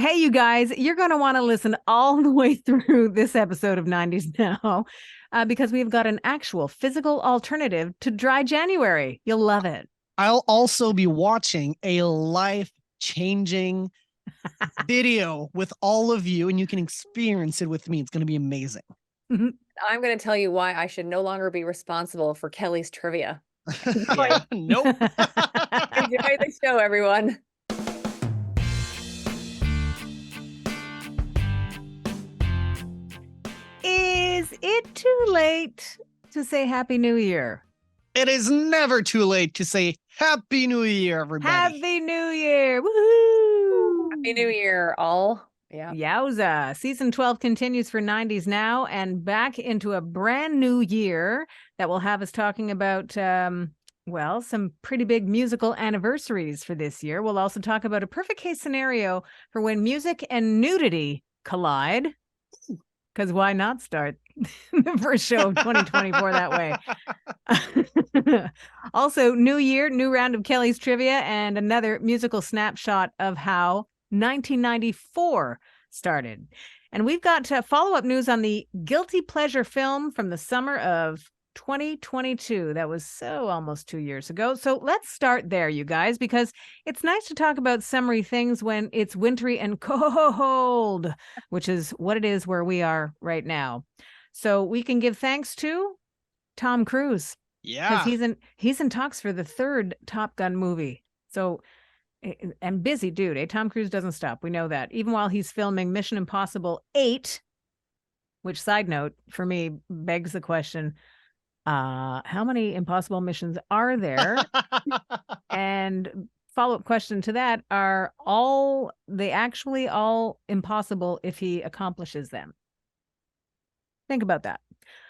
Hey, you guys, you're going to want to listen all the way through this episode of 90s Now because we've got an actual physical alternative to dry January. You'll love it. I'll also be watching a life-changing video with all of you, and you can experience it with me. It's going to be amazing. I'm going to tell you why I should no longer be responsible for Kelly's trivia. Nope. Enjoy the show, everyone. Is it too late to say Happy New Year? It is never too late to say Happy New Year, everybody. Happy New Year. Woohoo! Happy New Year, all. Yeah. Yowza. Season 12 continues for 90s Now and back into a brand new year that will have us talking about, well, some pretty big musical anniversaries for this year. We'll also talk about a perfect case scenario for when music and nudity collide. Because why not start the first show of 2024 that way? Also, new year, new round of Kelly's trivia, and another musical snapshot of how 1994 started. And we've got follow-up news on the guilty pleasure film from the summer of 2022. That was so almost 2 years ago. So let's start there, you guys, because it's nice to talk about summery things when it's wintry and cold, which is what it is where we are right now. So we can give thanks to Tom Cruise. Yeah. Because he's in talks for the third Top Gun movie. So, and busy dude, eh? Tom Cruise doesn't stop. We know that. Even while he's filming Mission Impossible 8, which, side note, for me, begs the question, how many impossible missions are there? And follow-up question to that, are they actually all impossible if he accomplishes them? Think about that.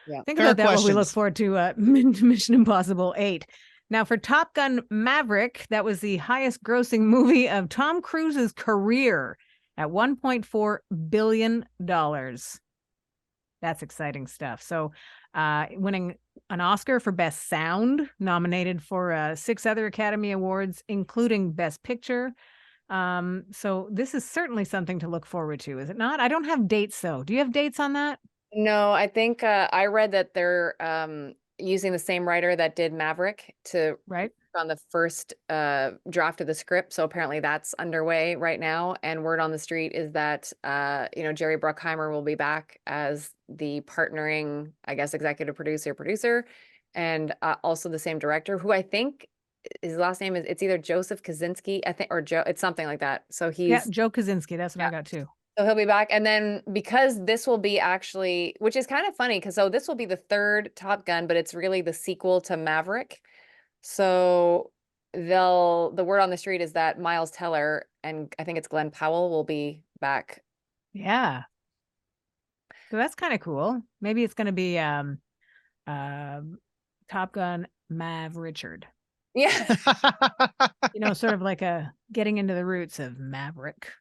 Yeah. Think Fair about that questions. while we look forward to Mission Impossible 8. Now, for Top Gun Maverick, that was the highest grossing movie of Tom Cruise's career at $1.4 billion. That's exciting stuff. So winning an Oscar for Best Sound, nominated for 6 other Academy Awards, including Best Picture. So this is certainly something to look forward to, is it not? I don't have dates, though. Do you have dates on that? No, I think I read that they're using the same writer that did Maverick to Right. on the first draft of the script. So apparently that's underway right now. And word on the street is that, Jerry Bruckheimer will be back as the partnering, I guess, executive producer, and also the same director, who I think his last name it's either Joseph Kaczynski, I think, or Joe, it's something like that. So he's Joe Kaczynski. That's what I got too. So he'll be back. And then because this will be actually, which is kind of funny, because this will be the third Top Gun, but it's really the sequel to Maverick. So the word on the street is that Miles Teller and I think it's Glenn Powell will be back. Yeah. So that's kind of cool. Maybe it's going to be Top Gun Mav Richard. Yeah. Sort of like a getting into the roots of Maverick,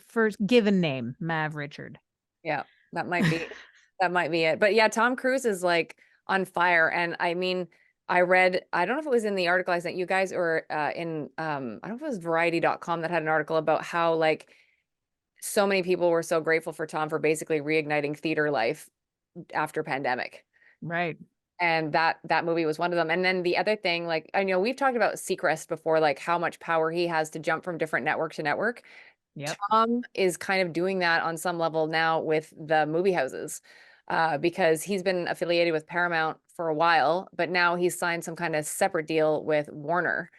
first given name, Mav Richard. Yeah, that might be it. But yeah, Tom Cruise is like on fire. And I mean, I don't know if it was in the article I sent you guys or in I don't know if it was variety.com that had an article about how like so many people were so grateful for Tom for basically reigniting theater life after pandemic. Right. And that movie was one of them. And then the other thing, like, I know we've talked about Seacrest before, like how much power he has to jump from different network to network. Yep. Tom is kind of doing that on some level now with the movie houses, because he's been affiliated with Paramount for a while, but now he's signed some kind of separate deal with Warner.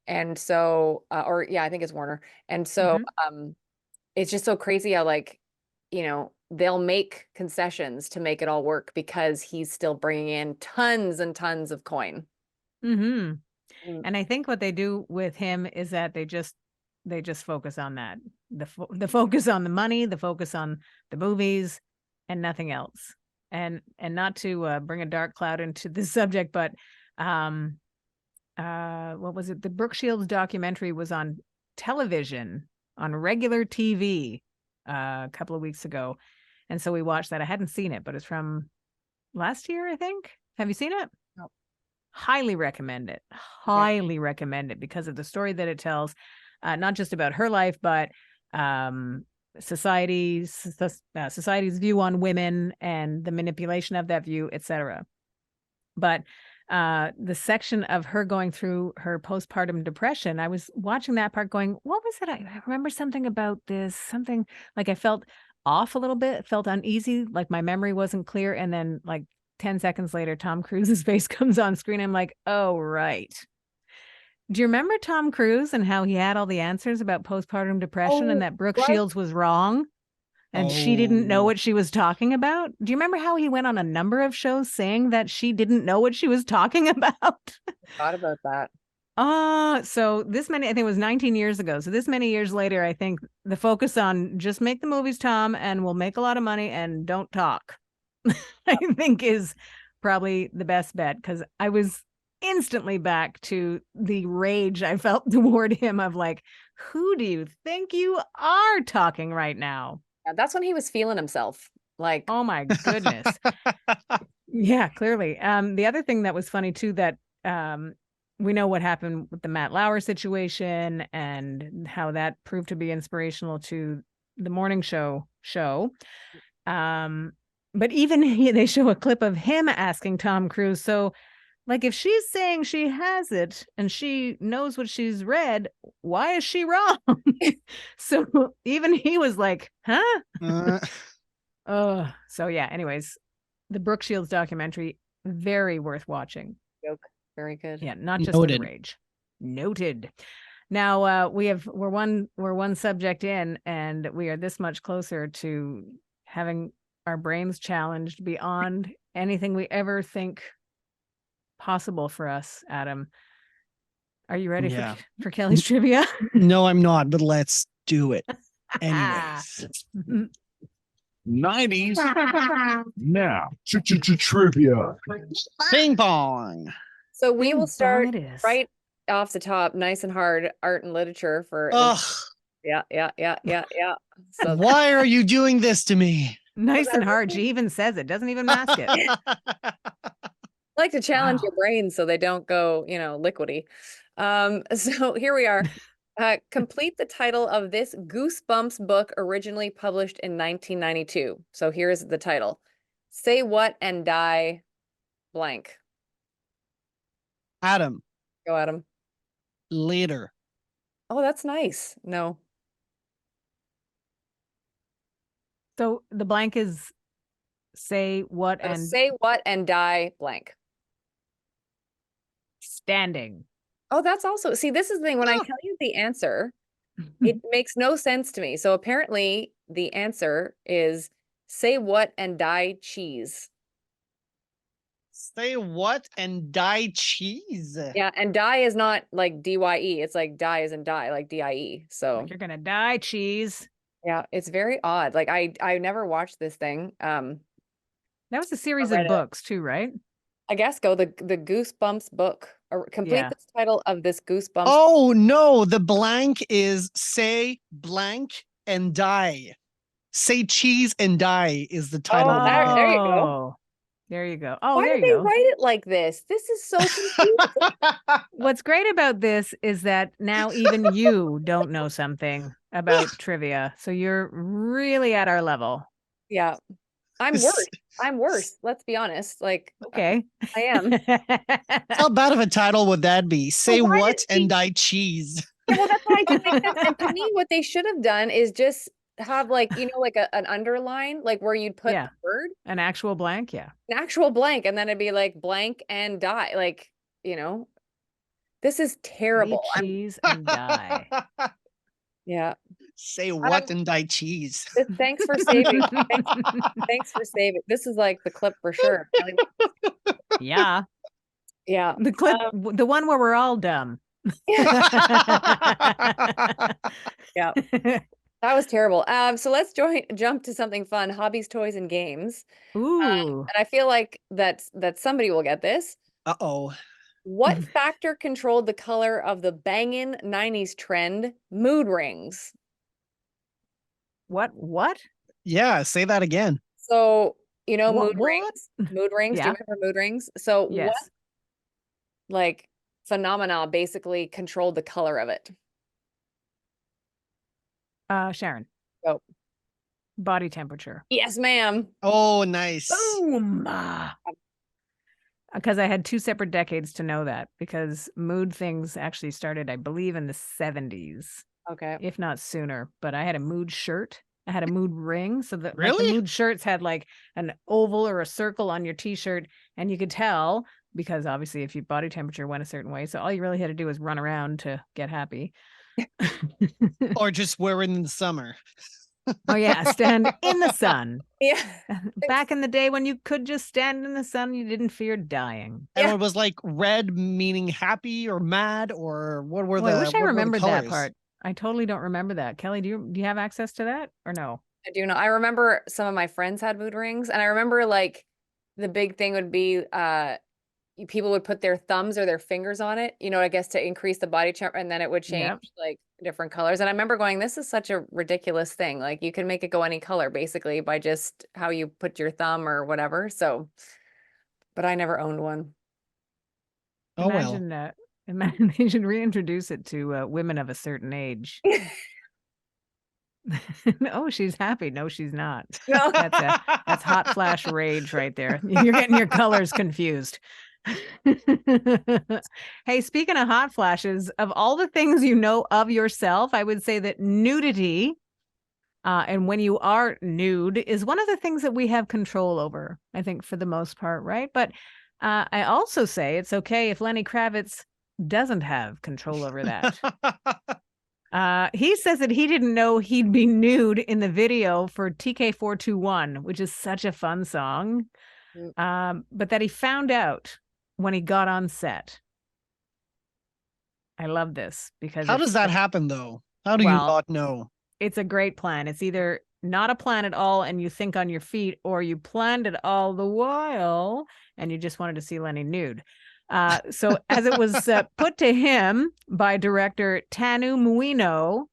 And so, I think it's Warner. And so, it's just so crazy how like, they'll make concessions to make it all work because he's still bringing in tons and tons of coin. And I think what they do with him is that they just focus on that, the focus on the money, the focus on the movies, and nothing else. And not to bring a dark cloud into this subject, but what was it? The Brooke Shields documentary was on television, on regular TV, a couple of weeks ago. And so we watched that. I hadn't seen it, but it's from last year, I think. Have you seen it? No. Highly recommend it. Highly recommend it because of the story that it tells, not just about her life, but society's view on women and the manipulation of that view, etc. But the section of her going through her postpartum depression, I was watching that part going, what was it? I remember something about this, something like I felt off a little bit, felt uneasy, like my memory wasn't clear. And then like 10 seconds later, Tom Cruise's face comes on screen. I'm like, oh, right. Do you remember Tom Cruise and how he had all the answers about postpartum depression and Oh, that Brooke right. Shields was wrong? And she didn't know Oh. what she was talking about. Do you remember how he went on a number of shows saying that she didn't know what she was talking about? Thought about that. So this many, I think it was 19 years ago. So this many years later, I think the focus on just make the movies, Tom, and we'll make a lot of money and don't talk, I think is probably the best bet, because I was instantly back to the rage I felt toward him of like, who do you think you are talking right now? Yeah, that's when he was feeling himself. Like, Oh my goodness. Yeah, clearly. The other thing that was funny too, that we know what happened with the Matt Lauer situation and how that proved to be inspirational to the morning show. But even they show a clip of him asking Tom Cruise, so like if she's saying she has it and she knows what she's read, why is she wrong? So even he was like, huh? Oh, so yeah, anyways, the Brooke Shields documentary, very worth watching. joke. Very good. Yeah, not just for the Noted. rage. Noted. Now we're one subject in, and we are this much closer to having our brains challenged beyond anything we ever think possible for us, Adam. Are you ready Yeah. for Kelly's trivia? No, I'm not, but let's do it. Anyways. 90s now. Trivia. Ping pong. So we Bing will bong start it is. right off the top, nice and hard, art and literature for Ugh, yeah. So why are you doing this to me? Nice Was and I hard. really- She even says it, doesn't even mask it. I like to challenge your Wow. brains so they don't go, liquidy. So here we are. Complete the title of this Goosebumps book originally published in 1992. So here's the title. Say what and die blank. Adam, Go Adam. later. Oh, that's nice. No. So the blank is say what So and say what and die blank. standing. Oh, that's also, see, this is the thing. When I Oh. tell you the answer, it makes no sense to me. So apparently the answer is say what and die cheese. Say what and die cheese. Yeah, and die is not like DYE. It's like die as in die, like DIE. So Like you're gonna die, cheese. yeah, it's very odd. Like I never watched this thing. That was a series read of it. books too, right? I guess go the Goosebumps book. Or complete Yeah. this title of this Goosebumps. Oh no, the blank is say blank and die. Say cheese and die is the title Oh, of the book. there you go. Oh, there you go. Oh, Why there did you they go. write it like this? This is so confusing. What's great about this is that now even you don't know something about trivia. So you're really at our level. Yeah. I'm worse. I'm worse. Let's be honest. Like Okay. I am. How bad of a title would that be? Say why what did she- and die cheese. Yeah, well, that's why it didn't make sense. And to me, what they should have done is just have like, like an underline, like where you'd put Yeah. the word, An actual blank, yeah. an actual blank, and then it'd be like blank and die. Like, this is Say terrible. cheese and die. Yeah. Say what and die cheese. Thanks for saving. Thanks for saving. This is like the clip for sure. Yeah. Yeah. The clip, the one where we're all dumb. Yeah. That was terrible. So let's jump to something fun. Hobbies, toys, and games. Ooh. And I feel like that somebody will get this. Uh-oh. What factor controlled the color of the bangin' 90s trend mood rings? What? Yeah, say that again. So, What- mood what? rings. Mood rings. Do Yeah. you remember mood rings? So what Yes. like phenomena basically controlled the color of it? Sharon. Oh, Body temperature. Yes, ma'am. Oh, nice. Boom. Because I had 2 separate decades to know that, because mood things actually started, I believe, in the 70s, Okay. if not sooner. But I had a mood shirt. I had a mood ring. So that like the Really? mood shirts had like an oval or a circle on your t-shirt, and you could tell because obviously if your body temperature went a certain way. So all you really had to do was run around to get happy. Or just wear it in the summer. Oh yeah, stand in the sun. Yeah. Back in the day when you could just stand in the sun, you didn't fear dying. And Yeah. it was like red meaning happy or mad, or what were Oh, I the wish I what were the remembered that colors? part. I totally don't remember that. Kelly, do you have access to that or no? I do know. I remember some of my friends had mood rings, and I remember like the big thing would be people would put their thumbs or their fingers on it, I guess to increase the body temperature, and then it would change Yep. like different colors. And I remember going, this is such a ridiculous thing. Like you can make it go any color basically by just how you put your thumb or whatever. So, but I never owned one. Oh well. Imagine they should reintroduce it to women of a certain age. Oh, she's happy. No, she's not. No. That's hot flash rage right there. You're getting your colors confused. Hey, speaking of hot flashes, of all the things you know of yourself, I would say that nudity, and when you are nude, is one of the things that we have control over, I think, for the most part, right? But I also say it's okay if Lenny Kravitz doesn't have control over that. He says that he didn't know he'd be nude in the video for TK421, which is such a fun song. But that he found out when he got on set. I love this because How does that happen though? How do you not know? It's a great plan. It's either not a plan at all and you think on your feet, or you planned it all the while and you just wanted to see Lenny nude. So as it was put to him by director Tanu Muino,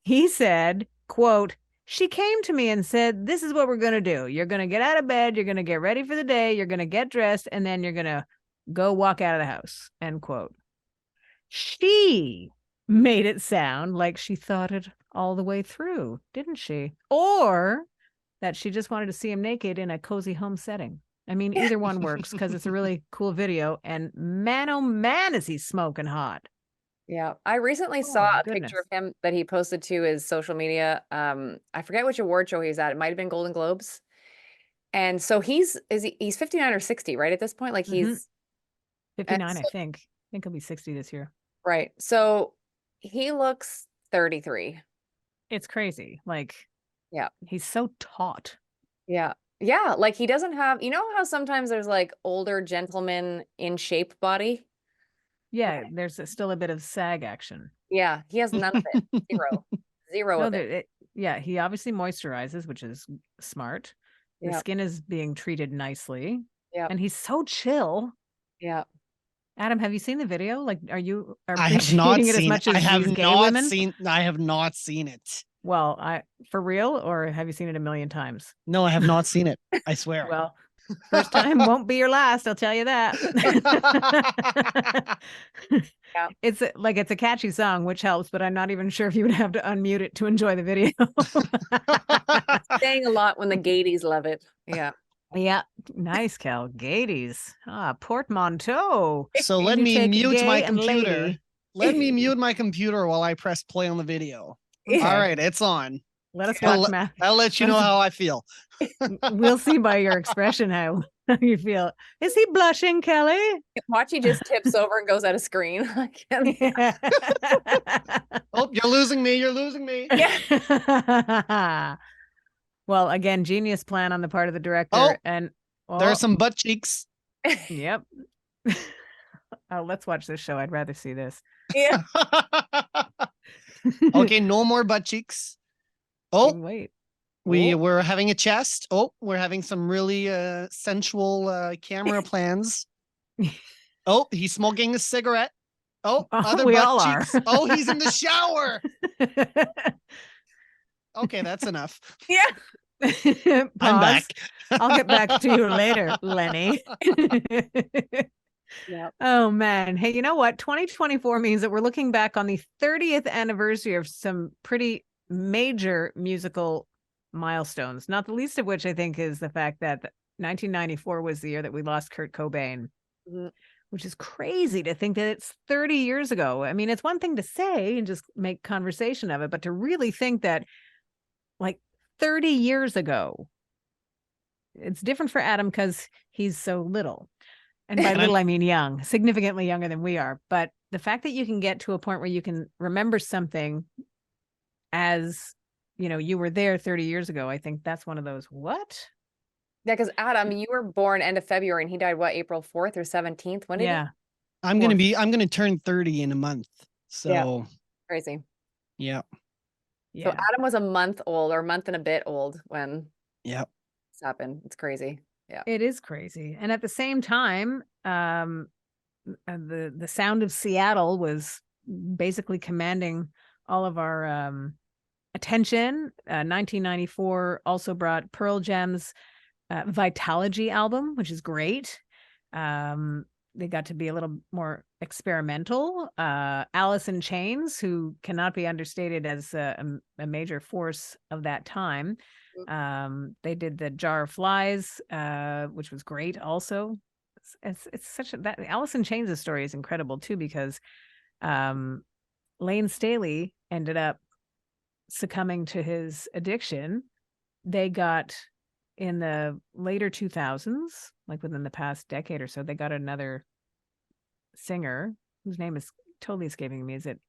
he said, quote, "She came to me and said, this is what we're going to do. You're going to get out of bed. You're going to get ready for the day. You're going to get dressed. And then you're going to go walk out of the house." End quote. She made it sound like she thought it all the way through, didn't she? Or that she just wanted to see him naked in a cozy home setting. I mean, either one works because it's a really cool video. And man, oh man, is he smoking hot. Yeah. I recently saw a picture of him that he posted to his social media. I forget which award show he's at. It might have been Golden Globes. And so he's 59 or 60, right? At this point, like he's 59, I think. I think he'll be 60 this year. Right. So he looks 33. It's crazy. Like, yeah, he's so taut. Yeah. Yeah. Like he doesn't have, how sometimes there's like older gentlemen in shape body? Yeah. There's still a bit of sag action. Yeah. He has none of it. Zero of it. Yeah. He obviously moisturizes, which is smart. The skin is being treated nicely. Yeah. And he's so chill. Yeah. Adam, have you seen the video? Like, are you I have not it seen as much it. as I have these gay not women? seen I have not seen it. Well, for real, or have you seen it a million times? No, I have not seen it. I swear. Well, first time won't be your last, I'll tell you that. Yeah. It's a catchy song, which helps, but I'm not even sure if you would have to unmute it to enjoy the video. Saying a lot when the gaities love it. Yeah. Yeah, nice, Cal. Gaities. Portmanteau. So let me mute my computer. Let me mute my computer while I press play on the video. Okay. All right, it's on. Let us watch, Matt. I'll let you know how I feel. We'll see by your expression how you feel. Is he blushing, Kelly? Watch, he just tips over and goes out of screen. Oh, you're losing me. You're losing me. Yeah. Well, again, genius plan on the part of the director. Oh, and there are some butt cheeks. Yep. Oh, let's watch this show. I'd rather see this. Yeah. Okay, no more butt cheeks. Oh, wait. We're having a chest. Oh, we're having some really sensual camera plans. Oh, he's smoking a cigarette. Oh, other we butt all cheeks. are. Oh, he's in the shower. Okay, that's enough. Yeah. I'm back. I'll get back to you later, Lenny. Yeah. Oh man. Hey, you know what? 2024 means that we're looking back on the 30th anniversary of some pretty major musical milestones, not the least of which I think is the fact that 1994 was the year that we lost Kurt Cobain, which is crazy to think that it's 30 years ago. I mean, it's one thing to say and just make conversation of it, but to really think that like 30 years ago, it's different for Adam because he's so little. And by little, I mean young, significantly younger than we are. But the fact that you can get to a point where you can remember something as, you know, you were there 30 years ago, I think that's one of those, what? Yeah, because Adam, you were born end of February and he died, what, April 4th or 17th? When did he? I'm gonna turn 30 in a month. So Crazy. yeah. So Adam was a month old or a month and a bit old when this happened. It's crazy. Yeah. It is crazy. And at the same time, the sound of Seattle was basically commanding all of our attention. 1994 also brought Pearl Jam's Vitalogy album, which is great. They got to be a little more experimental. Alice in Chains, who cannot be understated as a major force of that time. They did the Jar of Flies, which was great also. It's such a, that Alice in Chains' story is incredible too, because Lane Staley ended up succumbing to his addiction. They got, in the later 2000s, like within the past decade or so, they got another singer whose name is totally escaping me. Is it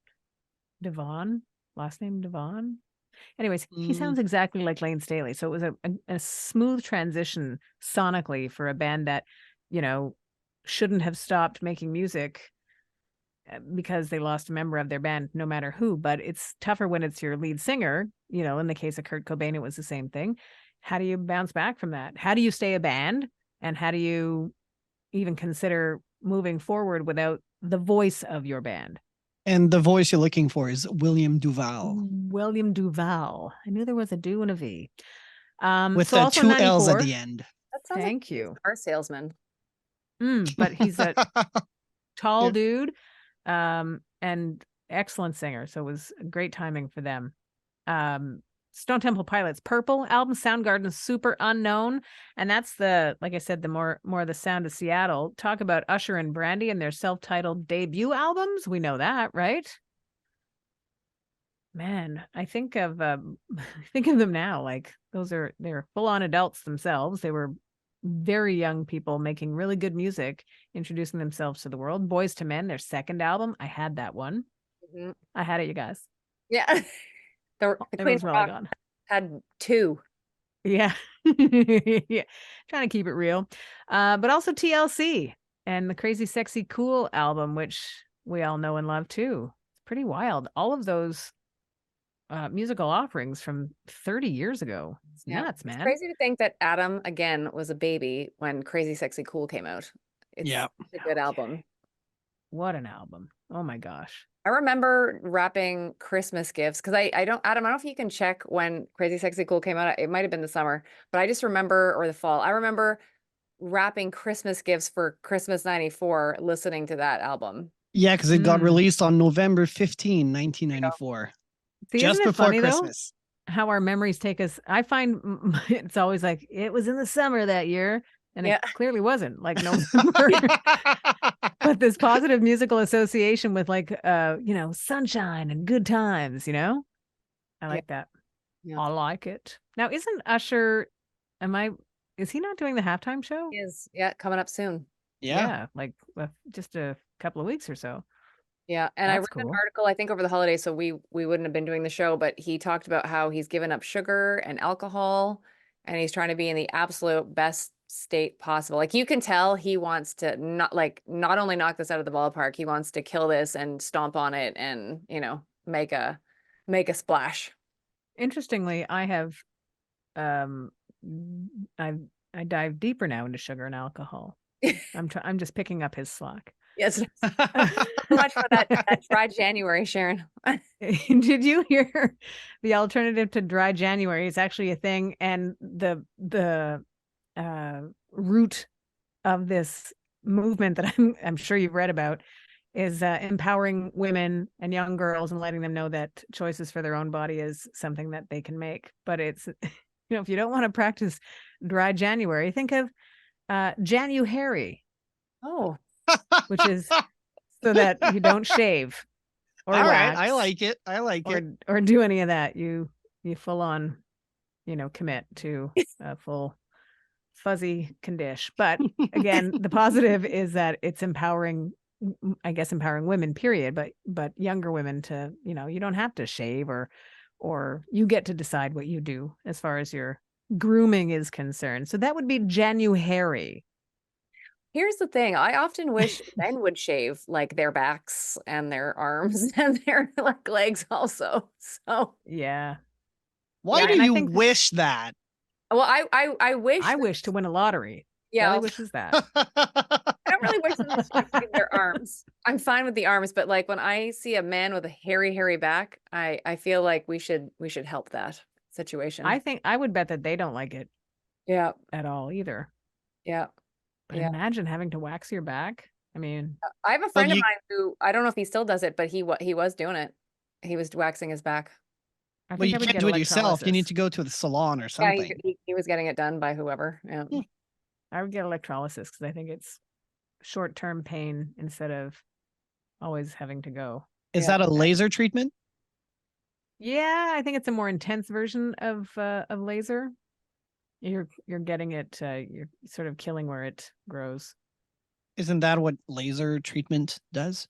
Devon? Last name Devon? Anyways, he sounds exactly like Lane Staley. So it was a smooth transition sonically for a band that, you know, shouldn't have stopped making music because they lost a member of their band, no matter who. But it's tougher when it's your lead singer. You know, in the case of Kurt Cobain, it was the same thing. How do you bounce back from that? How do you stay a band? And how do you even consider moving forward without the voice of your band? And the voice you're looking for is William Duvall. William Duvall. I knew there was a do and a V. With so the also two L's at 94 the end. That sounds Thank like you. Car salesman. But he's a tall dude, and excellent singer. So it was great timing for them. Stone Temple Pilots' Purple album, Soundgarden, Super Unknown. And that's the, like I said, the more of the sound of Seattle. Talk about Usher and Brandy and their self-titled debut albums. We know that, right? Man, I think of them now. Like they're full-on adults themselves. They were very young people making really good music, introducing themselves to the world. Boys to Men, their second album. I had that one. I had it, you guys. Yeah. The Queen really gone. had 2. Yeah. Yeah. Trying to keep it real. But also TLC and the Crazy Sexy Cool album, which we all know and love too. It's pretty wild. All of those musical offerings from 30 years ago. It's nuts, man. It's crazy to think that Adam, again, was a baby when Crazy Sexy Cool came out. It's a good album. What an album. Oh my gosh. I remember wrapping Christmas gifts because Adam, I don't know if you can check when Crazy Sexy Cool came out. It might have been the summer, but I just remember, or the fall. I remember wrapping Christmas gifts for Christmas 94 listening to that album. Yeah, because it got released on November 15, 1994. See, just before funny, Christmas. How our memories take us. I find it's always like, it was in the summer that year. And it clearly wasn't, like November. But this positive musical association with like, you know, sunshine and good times, you know? I like that. Yeah. I like it. Now, isn't Usher, is he not doing the halftime show? He is, coming up soon. Yeah, like just a couple of weeks or so. Yeah, and I read an article, I think over the holidays, so we wouldn't have been doing the show, but he talked about how he's given up sugar and alcohol, and he's trying to be in the absolute best state possible. Like you can tell he wants to not only knock this out of the ballpark, he wants to kill this and stomp on it and, you know, make a splash. Interestingly, I have I dive deeper now into sugar and alcohol. I'm just picking up his slack. Yes. So much for that dry January, Sharon. Did you hear the alternative to dry January is actually a thing, and the root of this movement that I'm sure you've read about is empowering women and young girls and letting them know that choices for their own body is something that they can make. But it's if you don't want to practice dry January, think of January, Oh, which is so that you don't shave or All right, wax I like it. I like it. or do any of that. You full on, commit to a full fuzzy condition. But again, the positive is that it's empowering, I guess, empowering women, period. But younger women to, you don't have to shave or you get to decide what you do as far as your grooming is concerned. So that would be January. here's the thing. I often wish men would shave like their backs and their arms and their like legs also. So Yeah. Why Yeah, do and I you think wish that? well, I wish I that- wish to win a lottery. yeah, Kelly I'll- wishes that. I don't really wish them to shave their arms. I'm fine with the arms, but like when I see a man with a hairy back, I feel like we should help that situation. I think I would bet that they don't like it Yeah, at all either. yeah. But Yeah. imagine having to wax your back. I mean, I have a friend of you- mine who I don't know if he still does it, but he was doing it. He was waxing his back. I Well, think you I would can't get do it yourself. You need electrolysis. to go to the salon or Yeah, something. he was getting it done by whoever. Yeah. Hmm. I would get electrolysis because I think it's short-term pain instead of always having to go. Is Yeah. that a laser treatment? Yeah, I think it's a more intense version of laser. You're getting it. You're sort of killing where it grows. Isn't that what laser treatment does?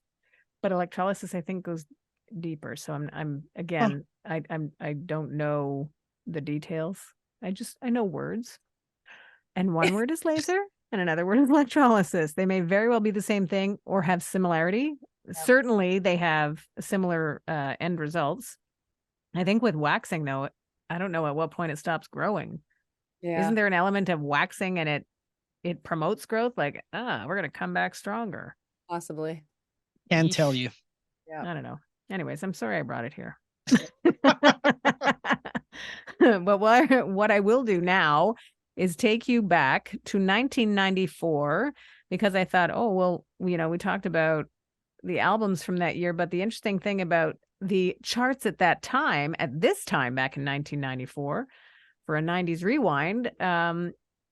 But electrolysis, I think, goes deeper. So I'm again, I don't know the details. I know words. And one word is laser and another word is electrolysis. They may very well be the same thing or have similarity. Certainly they have similar end results. I think with waxing though, I don't know at what point it stops growing. Yeah. Isn't there an element of waxing and it promotes growth? Like, we're gonna come back stronger. Possibly. Can't tell Yeesh. you. Yeah. I don't know. Anyways, I'm sorry I brought it here. But what I will do now is take you back to 1994 because I thought, oh, well, we talked about the albums from that year, but the interesting thing about the charts at this time back in 1994 for a 90s rewind,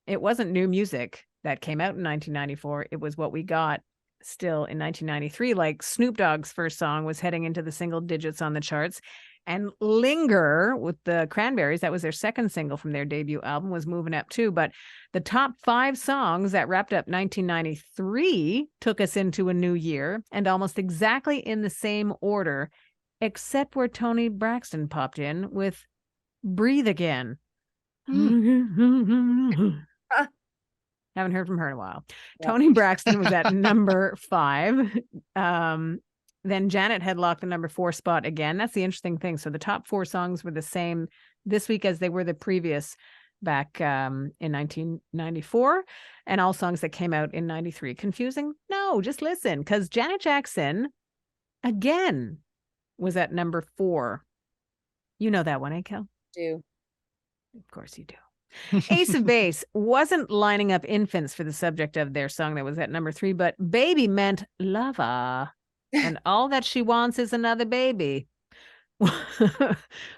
it wasn't new music that came out in 1994. It was what we got still in 1993. Like Snoop Dogg's first song was heading into the single digits on the charts. And Linger with the Cranberries, that was their second single from their debut album, was moving up too. But the top 5 songs that wrapped up 1993 took us into a new year, and almost exactly in the same order, except where Toni Braxton popped in with Breathe Again. Haven't heard from her in a while. Yeah. Toni Braxton was at number 5. Then Janet had locked the number 4 spot again. That's the interesting thing. So the top 4 songs were the same this week as they were the previous back in 1994, and all songs that came out in 93. Confusing? No, just listen, because Janet Jackson again was at number 4. You know that one, eh, Kel? Do. Of course you do. Ace of Base wasn't lining up infants for the subject of their song that was at number 3, but baby meant lover. And all that she wants is another baby.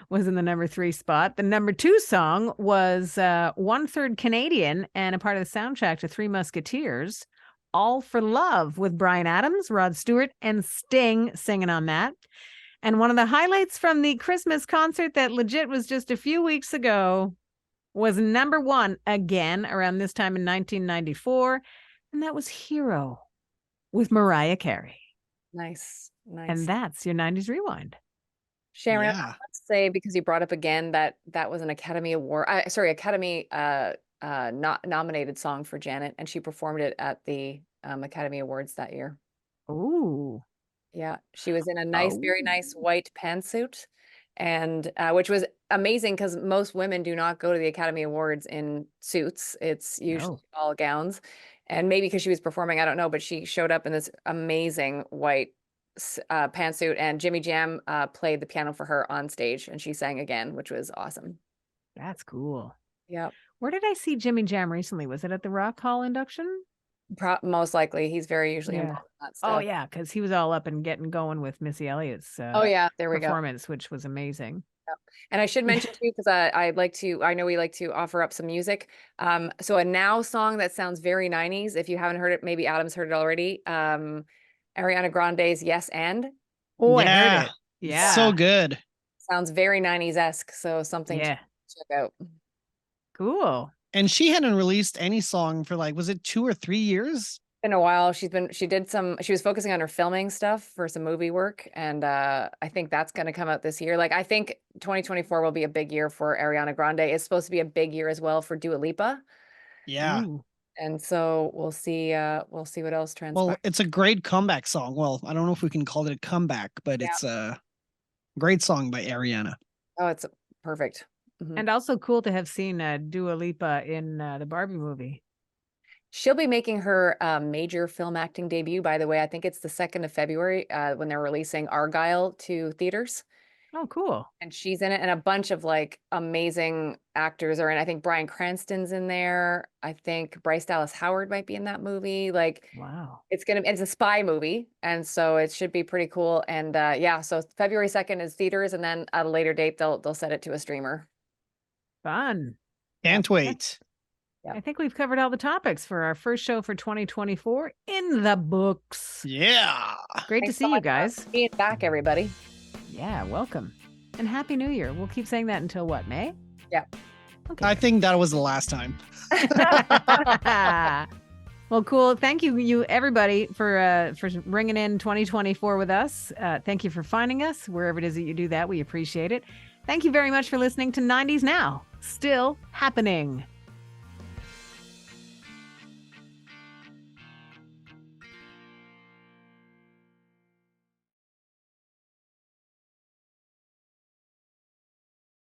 Was in the number 3 spot. The number 2 song was 1/3 Canadian and a part of the soundtrack to Three Musketeers, All for Love, with Bryan Adams, Rod Stewart, and Sting singing on that. And one of the highlights from the Christmas concert that legit was just a few weeks ago was number 1 again around this time in 1994. And that was Hero with Mariah Carey. Nice. And that's your 90s rewind. Sharon, Yeah. let's say, because you brought up again that was an Academy Award, Academy nominated song for Janet, and she performed it at the Academy Awards that year. Ooh. Yeah, she was in a very nice white pantsuit, and which was amazing because most women do not go to the Academy Awards in suits. It's usually all gowns, and maybe because she was performing, I don't know, but she showed up in this amazing white pantsuit, and Jimmy Jam played the piano for her on stage, and she sang again, which was awesome. That's cool. Yeah, Where did I see Jimmy Jam recently? Was it at the Rock Hall induction? most likely he's very usually Yeah. involved in that stuff. Oh, yeah, because he was all up and getting going with Missy Elliott's Oh yeah, there we go. performance, which was amazing. And I should mention too, because I know we like to offer up some music. So a Now song that sounds very 90s. If you haven't heard it, maybe Adam's heard it already. Ariana Grande's Yes and Oh, I heard Yeah. it. Yeah. So good. sounds very 90s-esque. So something to Yeah. check out. Cool. And she hadn't released any song for like, was it 2 or 3 years? In a while, she was focusing on her filming stuff for some movie work. And I think that's going to come out this year. Like, I think 2024 will be a big year for Ariana Grande. It's supposed to be a big year as well for Dua Lipa. Yeah. Ooh. And so we'll see what else transpires. Well, it's a great comeback song. Well, I don't know if we can call it a comeback, but Yeah. it's a great song by Ariana. Oh, it's perfect. Mhm. And also cool to have seen Dua Lipa in the Barbie movie. She'll be making her major film acting debut, by the way. I think it's the 2nd of February when they're releasing Argyle to theaters. Oh, cool. And she's in it, and a bunch of like amazing actors are in. I think Bryan Cranston's in there. I think Bryce Dallas Howard might be in that movie. Like, Wow. it's a spy movie, and so it should be pretty cool. And yeah, so February 2nd is theaters, and then at a later date they'll set it to a streamer. Fun. Can't wait. Yeah. I think we've covered all the topics for our first show for 2024 in the books. Yeah. Great Thanks to so see you much for guys. being back, everybody. Yeah, welcome. And Happy New Year. We'll keep saying that until what, May? Yeah. Okay. I think that was the last time. Well, cool. Thank you everybody for ringing in 2024 with us. Thank you for finding us wherever it is that you do that. We appreciate it. Thank you very much for listening to 90s Now, still happening.